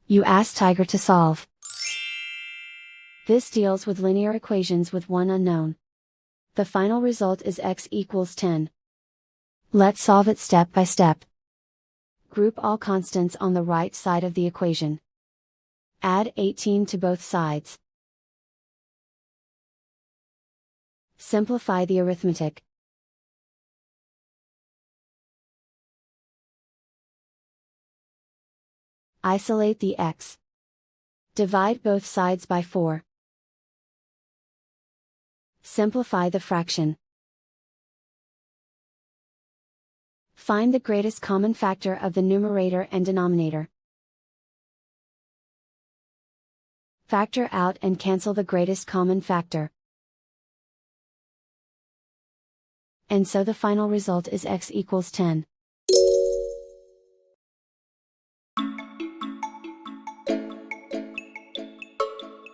You ask Tiger to solve. This deals with linear equations with one unknown. The final result is x equals 10. Let's solve it step by step. Group all constants on the right side of the equation. Add 18 to both sides. Simplify the arithmetic. Isolate the x. Divide both sides by 4. Simplify the fraction. Find the greatest common factor of the numerator and denominator. Factor out and cancel the greatest common factor. And so the final result is x equals 10.